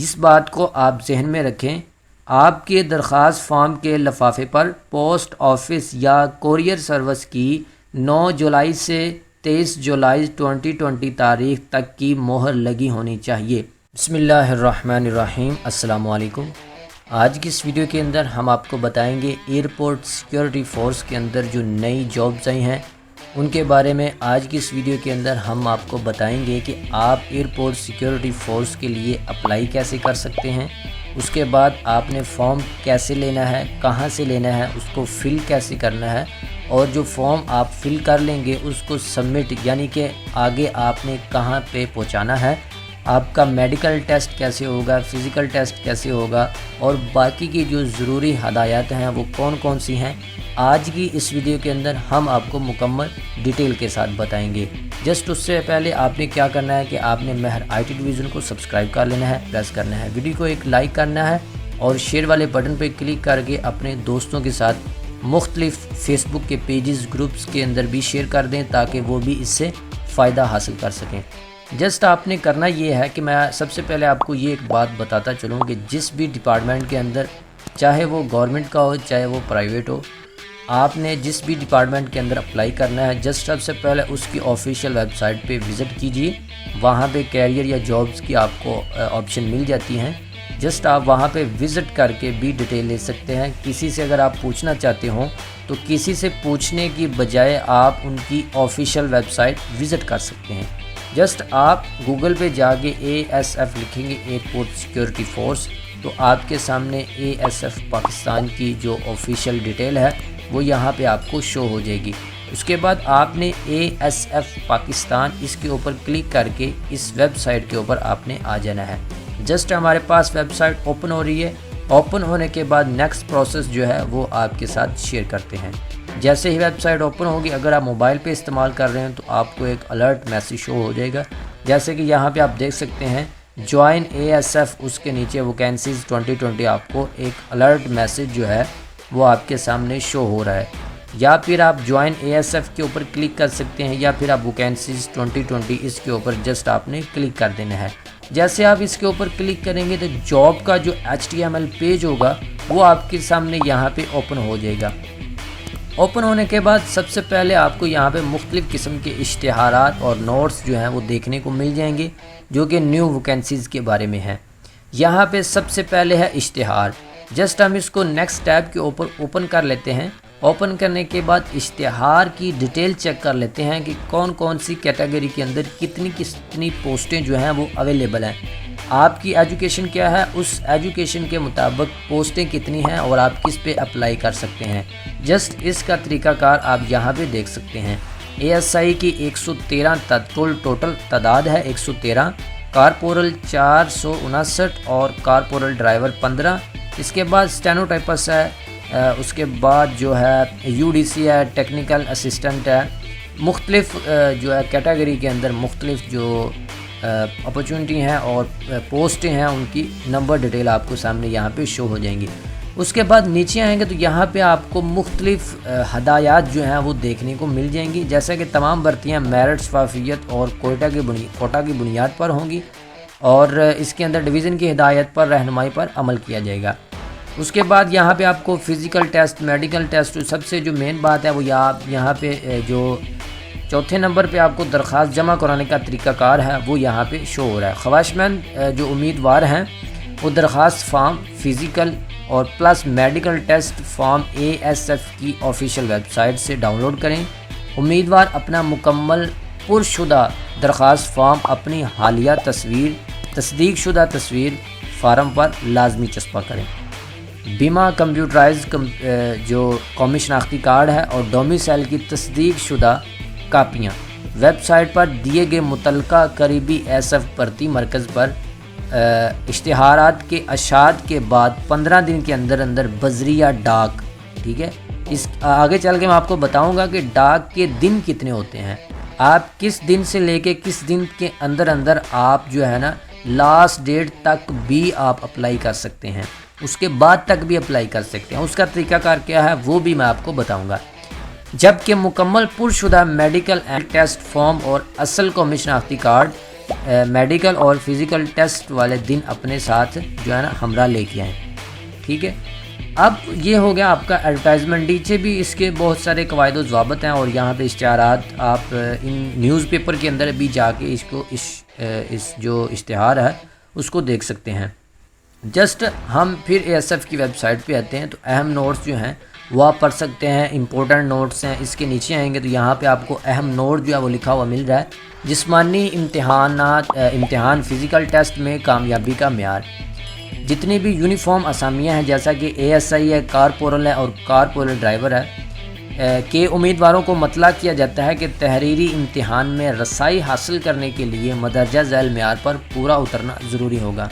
اس بات کو آپ ذہن میں رکھیں، آپ کے درخواست فارم کے لفافے پر پوسٹ آفس یا کوریئر سروس کی 9 جولائی سے 23 جولائی 2020 تاریخ تک کی مہر لگی ہونی چاہیے۔ بسم اللہ الرحمن الرحیم۔ السلام علیکم۔ آج کی اس ویڈیو کے اندر ہم آپ کو بتائیں گے ایئرپورٹ سیکیورٹی فورس کے اندر جو نئی جابز آئی ہیں ان کے بارے میں۔ آج کی اس ویڈیو کے اندر ہم آپ کو بتائیں گے کہ آپ ایئرپورٹ سیکیورٹی فورس کے لیے اپلائی کیسے کر سکتے ہیں، اس کے بعد آپ نے فارم کیسے لینا ہے، کہاں سے لینا ہے، اس کو فل کیسے کرنا ہے، اور جو فارم آپ فل کر لیں گے اس کو سبمٹ یعنی کہ آگے آپ نے کہاں پہ پہنچانا ہے، آپ کا میڈیکل ٹیسٹ کیسے ہوگا، فزیکل ٹیسٹ کیسے ہوگا، اور باقی کی جو ضروری ہدایات ہیں وہ کون کون سی ہیں، آج کی اس ویڈیو کے اندر ہم آپ کو مکمل ڈیٹیل کے ساتھ بتائیں گے۔ جسٹ اس سے پہلے آپ نے کیا کرنا ہے کہ آپ نے مہر آئی ٹی ڈویژن کو سبسکرائب کر لینا ہے، پریس کرنا ہے، ویڈیو کو ایک لائک کرنا ہے اور شیئر والے بٹن پہ کلک کر کے اپنے دوستوں کے ساتھ مختلف فیس بک کے پیجز گروپس کے اندر بھی شیئر کر دیں تاکہ وہ بھی اس سے فائدہ حاصل کر سکیں۔ جسٹ آپ نے کرنا یہ ہے کہ میں سب سے پہلے آپ کو یہ ایک بات بتاتا چلوں کہ جس بھی ڈپارٹمنٹ کے اندر، چاہے وہ گورنمنٹ کا ہو چاہے وہ پرائیویٹ ہو، آپ نے جس بھی ڈپارٹمنٹ کے اندر اپلائی کرنا ہے، جسٹ سب سے پہلے اس کی آفیشیل ویب سائٹ پہ وزٹ کیجیے۔ وہاں پہ کیریئر یا جابز کی آپ کو آپشن مل جاتی ہیں، جسٹ آپ وہاں پہ وزٹ کر کے بھی ڈیٹیل لے سکتے ہیں۔ کسی سے اگر آپ پوچھنا چاہتے ہوں تو کسی سے پوچھنے کی بجائے آپ ان کی آفیشیل ویب سائٹ وزٹ کر سکتے ہیں۔ جسٹ آپ گوگل پہ جا کے ASF لکھیں گے، ایئرپورٹ سیکیورٹی فورس، تو آپ کے سامنے ASF پاکستان کی جو آفیشیل ڈیٹیل ہے وہ یہاں پہ آپ کو شو ہو جائے گی۔ اس کے بعد آپ نے ASF پاکستان اس کے اوپر کلک کر کے اس ویب سائٹ کے اوپر آپ نے آ جانا ہے۔ جسٹ ہمارے پاس ویب سائٹ اوپن ہو رہی ہے، اوپن ہونے کے بعد نیکسٹ پروسیس جو ہے وہ آپ کے ساتھ شیئر کرتے ہیں۔ جیسے ہی ویب سائٹ اوپن ہوگی، اگر آپ موبائل پہ استعمال کر رہے ہیں تو آپ کو ایک الرٹ میسیج شو ہو جائے گا، جیسے کہ یہاں پہ آپ دیکھ سکتے ہیں جوائن ASF، اس کے نیچے ویکینسیز 2020 آپ کو ایک الرٹ میسیج جو ہے وہ آپ کے سامنے شو ہو رہا ہے۔ یا پھر آپ جوائن ASF کے اوپر کلک کر سکتے ہیں، یا پھر آپ ویکینسیز 2020 اس کے اوپر جسٹ آپ نے کلک کر دینا ہے۔ جیسے آپ اس کے اوپر کلک کریں گے تو جاب کا جو HTML پیج ہوگا وہ آپ کے سامنے یہاں پہ اوپن ہو جائے گا۔ اوپن ہونے کے بعد سب سے پہلے آپ کو یہاں پہ مختلف قسم کے اشتہارات اور نوٹس جو ہیں وہ دیکھنے کو مل جائیں گے جو کہ نیو ویکینسیز کے بارے میں ہیں۔ یہاں پہ سب سے پہلے ہے اشتہار، جسٹ ہم اس کو نیکسٹ ٹیب کے اوپر اوپن کر لیتے ہیں۔ اوپن کرنے کے بعد اشتہار کی ڈیٹیل چیک کر لیتے ہیں کہ کون کون سی کیٹیگری کے اندر کتنی پوسٹیں جو ہیں وہ اویلیبل ہیں، آپ کی ایجوکیشن کیا ہے، اس ایجوکیشن کے مطابق پوسٹیں کتنی ہیں اور آپ کس پہ اپلائی کر سکتے ہیں۔ جسٹ اس کا طریقہ کار آپ یہاں پہ دیکھ سکتے ہیں۔ ASI کی 113 ٹوٹل تعداد ہے، 113، کارپورل 459 اور کارپورل ڈرائیور 15۔ اس کے بعد اسٹینوٹائپس ہے، اس کے بعد جو ہے UDC ہے، ٹیکنیکل اسسٹنٹ ہے۔ مختلف جو ہے کیٹیگری کے اندر مختلف جو اپرچونٹی ہیں اور پوسٹیں ہیں ان کی نمبر ڈیٹیل آپ کو سامنے یہاں پہ شو ہو جائیں گی۔ اس کے بعد نیچے آئیں گے تو یہاں پہ آپ کو مختلف ہدایات جو ہیں وہ دیکھنے کو مل جائیں گی، جیسا کہ تمام بھرتیاں میرٹ، شفافیت اور کوٹا کی بنیاد پر ہوں گی، اور اس کے اندر ڈویژن کی ہدایت پر رہنمائی پر عمل کیا جائے گا۔ اس کے بعد یہاں پہ آپ کو فزیکل ٹیسٹ، میڈیکل ٹیسٹ، سب سے جو مین بات ہے وہ یہاں پہ جو چوتھے نمبر پہ آپ کو درخواست جمع کرانے کا طریقہ کار ہے وہ یہاں پہ شو ہو رہا ہے۔ خواہشمند جو امیدوار ہیں وہ درخواست فارم، فزیکل اور plus medical test form ASF کی آفیشیل ویب سائٹ سے ڈاؤن لوڈ کریں۔ امیدوار اپنا مکمل پرشدہ درخواست فارم اپنی حالیہ تصدیق شدہ تصویر فارم پر لازمی چسپاں کریں۔ بیمہ کمپیوٹرائز جو قومی شناختی کارڈ ہے اور ڈومیسائل کی تصدیق شدہ کاپیاں ویب سائٹ پر دیے گئے متعلقہ قریبی ASF بھرتی مرکز پر اشتہارات کے اشاعت کے بعد 15 دن کے اندر بذریعہ ڈاک، ٹھیک ہے۔ اس آگے چل کے میں آپ کو بتاؤں گا کہ ڈاک کے دن کتنے ہوتے ہیں، آپ کس دن سے لے کے کس دن کے اندر آپ جو ہے نا لاسٹ ڈیٹ تک بھی آپ اپلائی کر سکتے ہیں، اس کے بعد تک بھی اپلائی کر سکتے ہیں۔ اس کا طریقہ کار کیا ہے وہ بھی میں آپ کو بتاؤں گا۔ جبکہ مکمل پرشدہ میڈیکل اینڈ ٹیسٹ فارم اور اصل قومی شناختی کارڈ میڈیکل اور فزیکل ٹیسٹ والے دن اپنے ساتھ جو ہے نا ہمراہ لے کے آئیں، ٹھیک ہے۔ اب یہ ہو گیا آپ کا ایڈورٹائزمنٹ۔ نیچے بھی اس کے بہت سارے قواعد و ضوابط ہیں، اور یہاں پہ اشتہارات آپ ان نیوز پیپر کے اندر بھی جا کے اس جو اشتہار ہے اس کو دیکھ سکتے ہیں۔ جسٹ ہم پھر اے ایس ایف کی ویب سائٹ پہ آتے ہیں تو اہم نوٹس جو ہیں وہ آپ پڑھ سکتے ہیں، امپورٹنٹ نوٹس ہیں۔ اس کے نیچے آئیں گے تو یہاں پہ آپ کو اہم نوٹ جو ہے وہ لکھا ہوا مل رہا ہے، جسمانی امتحان فزیکل ٹیسٹ میں کامیابی کا معیار۔ جتنی بھی یونیفارم اسامیاں ہیں جیسا کہ اے ایس آئی ہے، کارپورل ہے اور کارپورل ڈرائیور ہے، کہ امیدواروں کو مطلع کیا جاتا ہے کہ تحریری امتحان میں رسائی حاصل کرنے کے لیے مدرجہ ذیل معیار پر پورا اترنا ضروری ہوگا۔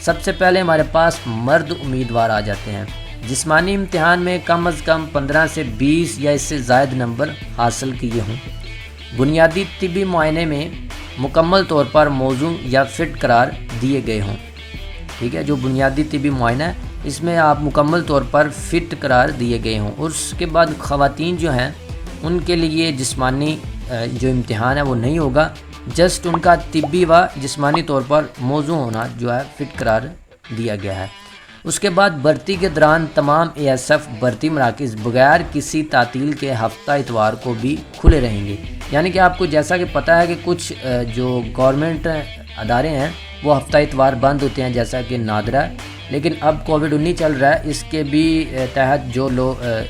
سب سے پہلے ہمارے پاس مرد امیدوار آ جاتے ہیں۔ جسمانی امتحان میں کم از کم 15 سے 20 یا اس سے زائد نمبر حاصل کیے ہوں۔ بنیادی طبی معائنے میں مکمل طور پر موزوں یا فٹ قرار دیے گئے ہوں، ٹھیک ہے۔ جو بنیادی طبی معائنہ ہے اس میں آپ مکمل طور پر فٹ قرار دیے گئے ہوں۔ اور اس کے بعد خواتین جو ہیں ان کے لیے جسمانی جو امتحان ہے وہ نہیں ہوگا، جسٹ ان کا طبی و جسمانی طور پر موزوں ہونا جو ہے فٹ قرار دیا گیا ہے۔ اس کے بعد بھرتی کے دوران تمام اے ایس ایف بھرتی مراکز بغیر کسی تعطیل کے ہفتہ اتوار کو بھی کھلے رہیں گے۔ یعنی کہ آپ کو جیسا کہ پتہ ہے کہ کچھ جو گورنمنٹ ادارے ہیں وہ ہفتہ اتوار بند ہوتے ہیں جیسا کہ نادرہ ہے، لیکن اب کووڈ-19 چل رہا ہے، اس کے بھی تحت جو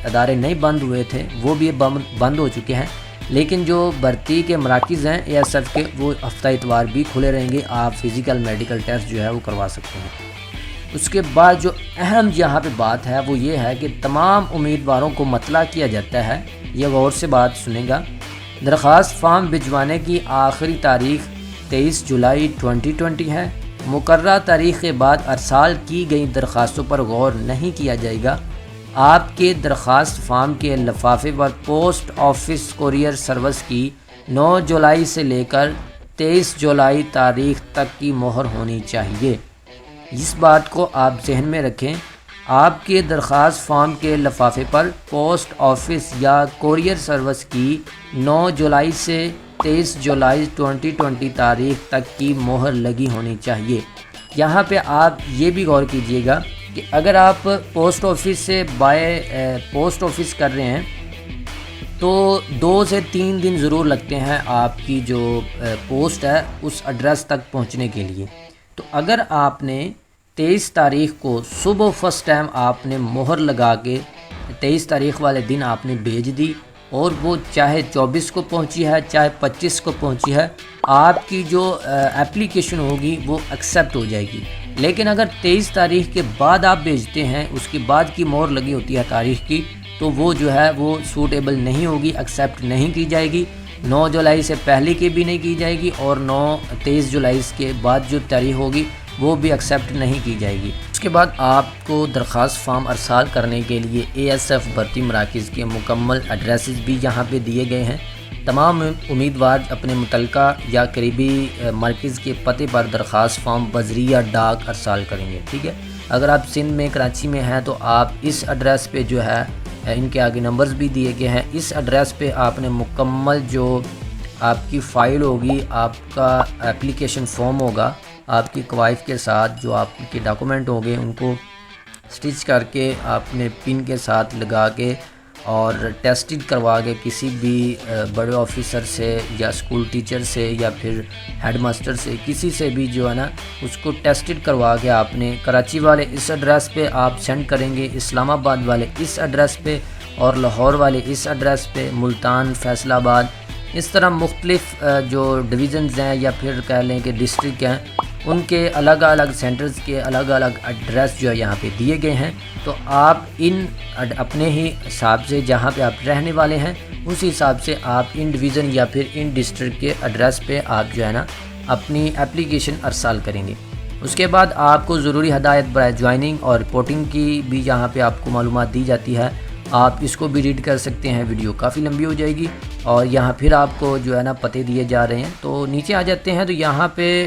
ادارے نہیں بند ہوئے تھے وہ بھی بند ہو چکے ہیں، لیکن جو بھرتی کے مراکز ہیں اے ایس ایف کے وہ ہفتہ اتوار بھی کھلے رہیں گے۔ آپ فزیکل میڈیکل ٹیسٹ جو ہے وہ کروا سکتے ہیں۔ اس کے بعد جو اہم یہاں پہ بات ہے وہ یہ ہے کہ تمام امیدواروں کو مطلع کیا جاتا ہے، یہ غور سے بات سنیں گا، درخواست فارم بھجوانے کی آخری تاریخ 23 جولائی 2020 ہے۔ مقررہ تاریخ کے بعد ارسال کی گئی درخواستوں پر غور نہیں کیا جائے گا۔ آپ کے درخواست فارم کے لفافے پر پوسٹ آفس کوریئر سروس کی 9 جولائی سے لے کر 23 جولائی تاریخ تک کی مہر ہونی چاہیے۔ اس بات کو آپ ذہن میں رکھیں، آپ کے درخواست فارم کے لفافے پر پوسٹ آفس یا کوریئر سروس کی 9 جولائی سے 23 جولائی 2020 تاریخ تک کی مہر لگی ہونی چاہیے۔ یہاں پہ آپ یہ بھی غور کیجئے گا کہ اگر آپ پوسٹ آفس سے بائی پوسٹ آفس کر رہے ہیں تو 2 سے 3 دن ضرور لگتے ہیں آپ کی جو پوسٹ ہے اس ایڈریس تک پہنچنے کے لیے۔ تو اگر آپ نے 23 تاریخ کو صبح فرسٹ ٹائم آپ نے مہر لگا کے 23 تاریخ والے دن آپ نے بھیج دی، اور وہ چاہے 24 کو پہنچی ہے چاہے 25 کو پہنچی ہے، آپ کی جو اپلیکیشن ہوگی وہ ایکسیپٹ ہو جائے گی۔ لیکن اگر 23 تاریخ کے بعد آپ بھیجتے ہیں، اس کے بعد کی مہر لگی ہوتی ہے تاریخ کی، تو وہ جو ہے وہ سوٹیبل نہیں ہوگی، ایکسیپٹ نہیں کی جائے گی۔ 9 جولائی سے پہلے کی بھی نہیں کی جائے گی، اور 23 جولائی کے بعد جو تاریخ ہوگی وہ بھی ایکسیپٹ نہیں کی جائے گی۔ اس کے بعد آپ کو درخواست فارم ارسال کرنے کے لیے اے ایس ایف بھرتی مراکز کے مکمل ایڈریسز بھی یہاں پہ دیے گئے ہیں۔ تمام امیدوار اپنے متعلقہ یا قریبی مرکز کے پتے پر درخواست فارم بذریعہ ڈاک ارسال کریں گے، ٹھیک ہے۔ اگر آپ سندھ میں کراچی میں ہیں تو آپ اس ایڈریس پہ جو ہے، ان کے آگے نمبرز بھی دیے گئے ہیں، اس ایڈریس پہ آپ نے مکمل جو آپ کی فائل ہوگی، آپ کا اپلیکیشن فارم ہوگا، آپ کی کوائف کے ساتھ جو آپ کے ڈاکومنٹ ہوں گے ان کو سٹچ کر کے آپ نے پن کے ساتھ لگا کے اور ٹیسٹڈ کروا کے کسی بھی بڑے آفیسر سے یا اسکول ٹیچر سے یا پھر ہیڈ ماسٹر سے کسی سے بھی جو ہے نا اس کو ٹیسٹڈ کروا کے آپ نے کراچی والے اس ایڈریس پہ آپ سینڈ کریں گے، اسلام آباد والے اس ایڈریس پہ، اور لاہور والے اس ایڈریس پہ، ملتان، فیصل آباد، اس طرح مختلف جو ڈویژنز ہیں یا پھر کہہ لیں کہ ڈسٹرکٹ ہیں، ان کے الگ الگ سینٹرز کے الگ الگ ایڈریس جو ہے یہاں پہ دیے گئے ہیں۔ تو آپ ان اپنے ہی حساب سے جہاں پہ آپ رہنے والے ہیں اسی حساب سے آپ ان ڈویژن یا پھر ان ڈسٹرکٹ کے ایڈریس پہ آپ جو ہے نا اپنی اپلیکیشن ارسال کریں گے۔ اس کے بعد آپ کو ضروری ہدایت برائے جوائننگ اور رپورٹنگ کی بھی یہاں پہ آپ کو معلومات دی جاتی ہے، آپ اس کو بھی ریڈ کر سکتے ہیں، ویڈیو کافی لمبی ہو جائے گی، اور یہاں پھر آپ کو جو ہے نا پتے دیے جا رہے ہیں۔ تو نیچے آ جاتے ہیں تو یہاں پہ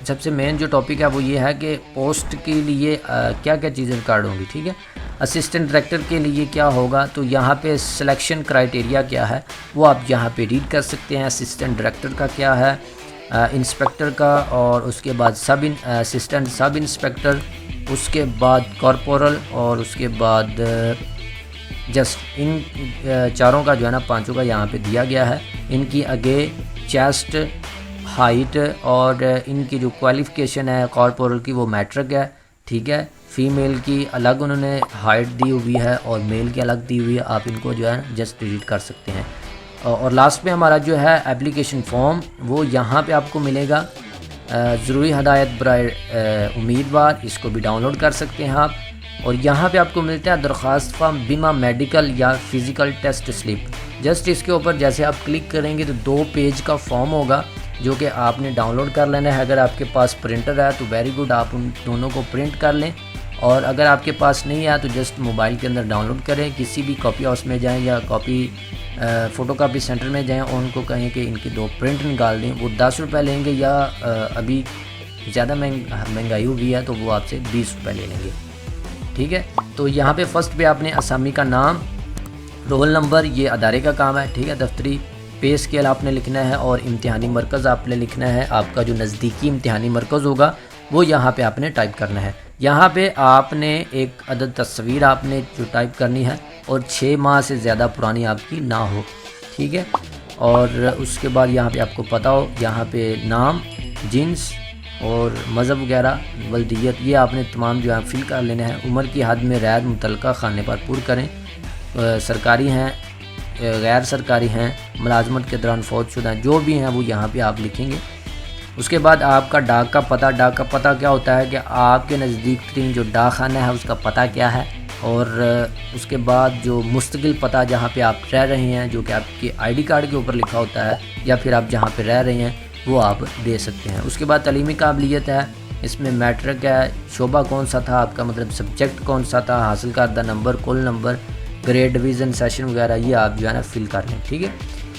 سب سے مین جو ٹاپک ہے وہ یہ ہے کہ پوسٹ کے لیے کیا کیا چیزیں ریکارڈ ہوں گی، ٹھیک ہے۔ اسسٹنٹ ڈائریکٹر کے لیے کیا ہوگا، تو یہاں پہ سلیکشن کرائٹیریا کیا ہے وہ آپ یہاں پہ ریڈ کر سکتے ہیں۔ اسسٹنٹ ڈائریکٹر کا کیا ہے، انسپیکٹر کا، اور اس کے بعد اسسٹنٹ سب انسپیکٹر، اس کے بعد کارپورل، اور اس کے بعد جسٹ ان چاروں کا جو ہے نا پانچوں کا یہاں پہ دیا گیا ہے. ان کی آگے چیسٹ ہائٹ اور ان کی جو کوالیفیکیشن ہے کارپورل کی وہ میٹرک ہے. ٹھیک ہے، فیمیل کی الگ انہوں نے ہائٹ دی ہوئی ہے اور میل کی الگ دی ہوئی ہے. آپ ان کو جو ہے جسٹ ڈیلیٹ کر سکتے ہیں. اور لاسٹ میں ہمارا جو ہے اپلیکیشن فارم وہ یہاں پہ آپ کو ملے گا. ضروری ہدایت برائے امیدوار، اس کو بھی ڈاؤن لوڈ کر سکتے ہیں آپ. اور یہاں پہ آپ کو ملتا ہے درخواست فارم بیمہ میڈیکل یا فزیکل ٹیسٹ سلپ. جسٹ اس کے اوپر جیسے آپ کلک کریں گے تو 2 پیج کا فارم ہوگا جو کہ آپ نے ڈاؤن لوڈ کر لینا ہے. اگر آپ کے پاس پرنٹر ہے تو ویری گڈ، آپ ان دونوں کو پرنٹ کر لیں. اور اگر آپ کے پاس نہیں ہے تو جسٹ موبائل کے اندر ڈاؤن لوڈ کریں. کسی بھی کاپی ہاؤس میں جائیں یا فوٹو کاپی سینٹر میں جائیں اور ان کو کہیں کہ ان کی 2 پرنٹ نکال دیں. وہ 10 روپے لیں گے، یا ابھی زیادہ مہنگائی ہوئی ہے تو وہ آپ سے 20 روپے لے لیں گے. ٹھیک ہے، تو یہاں پہ فرسٹ پہ آپ نے اسامی کا نام، رول نمبر، یہ ادارے کا کام ہے. ٹھیک ہے، دفتری پے اسکیل آپ نے لکھنا ہے، اور امتحانی مرکز آپ نے لکھنا ہے. آپ کا جو نزدیکی امتحانی مرکز ہوگا وہ یہاں پہ آپ نے ٹائپ کرنا ہے. یہاں پہ آپ نے ایک عدد تصویر آپ نے جو ٹائپ کرنی ہے، اور 6 ماہ سے زیادہ پرانی آپ کی نہ ہو. ٹھیک ہے، اور اس کے بعد یہاں پہ آپ کو پتہ ہو، یہاں پہ نام، جنس اور مذہب وغیرہ، ولدیت، یہ آپ نے تمام جو ہے فل کر لینا ہے. عمر کی حد میں رعایت متعلقہ خانے پر پور کریں. سرکاری ہیں، غیر سرکاری ہیں، ملازمت کے دوران فوت شدہ ہیں، جو بھی ہیں وہ یہاں پہ آپ لکھیں گے. اس کے بعد آپ کا ڈاک کا پتہ کیا ہوتا ہے کہ آپ کے نزدیک ترین جو ڈاک خانہ ہے اس کا پتہ کیا ہے. اور اس کے بعد جو مستقل پتہ جہاں پہ آپ رہ رہے ہیں، جو کہ آپ کے آئی ڈی کارڈ کے اوپر لکھا ہوتا ہے، یا پھر آپ جہاں پہ رہ رہے ہیں وہ آپ دے سکتے ہیں. اس کے بعد تعلیمی قابلیت ہے، اس میں میٹرک ہے، شعبہ کون سا تھا آپ کا، مطلب سبجیکٹ کون سا تھا، حاصل کردہ نمبر، کل نمبر، گریڈ، ڈویژن، سیشن وغیرہ، یہ آپ جو ہے نا فل کر لیں. ٹھیک ہے،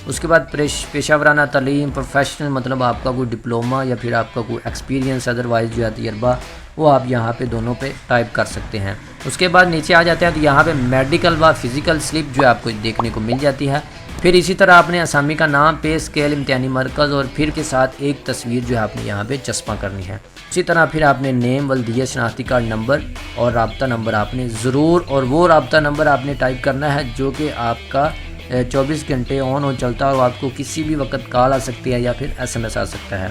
اس کے بعد پیشہ ورانہ تعلیم، پروفیشنل، مطلب آپ کا کوئی ڈپلومہ یا پھر آپ کا کوئی ایکسپیرینس ادروائز جو ہے تجربہ، وہ آپ یہاں پہ دونوں پہ ٹائپ کر سکتے ہیں. اس کے بعد نیچے آ جاتے ہیں تو یہاں پہ میڈیکل و فزیکل سلپ جو ہے آپ کو دیکھنے کو مل جاتی ہے. پھر اسی طرح آپ نے اسامی کا نام، پے اسکیل، امتحانی مرکز اور پھر کے ساتھ ایک تصویر جو ہے آپ نے یہاں پہ چسپاں کرنی ہے. اسی طرح پھر آپ نے نیم، ولدیت، شناختی کارڈ نمبر اور رابطہ نمبر آپ نے ضرور، اور وہ رابطہ نمبر آپ نے ٹائپ کرنا ہے جو کہ آپ کا 24 گھنٹے آن ہو چلتا ہے، اور آپ کو کسی بھی وقت کال آ سکتی ہے یا پھر SMS آ سکتا ہے.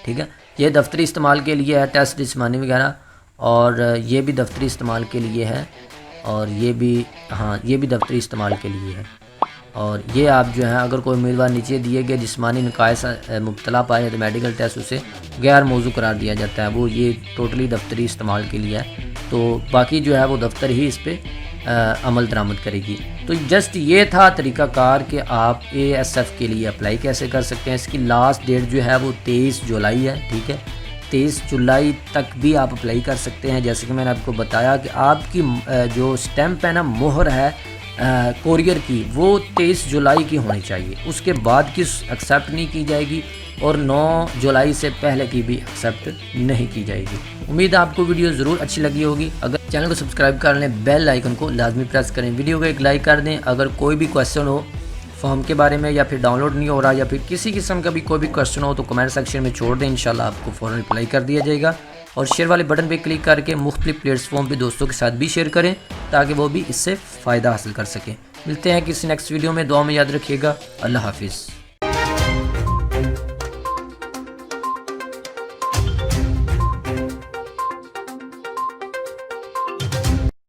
ٹھیک ہے، یہ دفتری استعمال کے لیے ہے، ٹیسٹ جسمانی وغیرہ، اور یہ بھی دفتری استعمال کے لیے ہے، اور یہ بھی دفتری استعمال کے لیے ہے. اور یہ آپ جو ہے اگر کوئی امیدوار نیچے دیے گئے جسمانی نقائص مبتلا پائے تو میڈیکل ٹیسٹ اسے غیر موضوع قرار دیا جاتا ہے. وہ یہ ٹوٹلی دفتری استعمال کے لیے ہے، تو باقی جو ہے وہ دفتر ہی اس پہ عمل درآمد کرے گی. تو جسٹ یہ تھا طریقہ کار کہ آپ ASF کے لیے اپلائی کیسے کر سکتے ہیں. اس کی لاسٹ ڈیٹ جو ہے وہ 23 جولائی ہے. ٹھیک ہے، 23 جولائی تک بھی آپ اپلائی کر سکتے ہیں. جیسے کہ میں نے آپ کو بتایا کہ آپ کی جو سٹیمپ ہے نا، مہر ہے کوریئر کی، وہ 23 جولائی کی ہونی چاہیے. اس کے بعد کی ایکسیپٹ نہیں کی جائے گی، اور 9 جولائی سے پہلے کی بھی ایکسیپٹ نہیں کی جائے گی. امید ہے آپ کو ویڈیو ضرور اچھی لگی ہوگی. اگر چینل کو سبسکرائب کر لیں، بیل آئیکن کو لازمی پریس کریں، ویڈیو کو ایک لائک کر دیں. اگر کوئی بھی کویسچن ہو فارم کے بارے میں، یا پھر ڈاؤن لوڈ نہیں ہو رہا، یا پھر کسی قسم کا بھی کوئی بھی کویسچن ہو تو کمنٹ سیکشن میں چھوڑ دیں، انشاءاللہ آپ کو فوراً رپلائی کر دیا جائے گا. اور شیئر والے بٹن پہ کلک کر کے مختلف پلیٹ فارم پہ دوستوں کے ساتھ بھی شیئر کریں تاکہ وہ بھی اس سے فائدہ حاصل کر سکیں. ملتے ہیں کسی نیکسٹ ویڈیو میں. دعا میں یاد رکھیے گا. اللہ حافظ.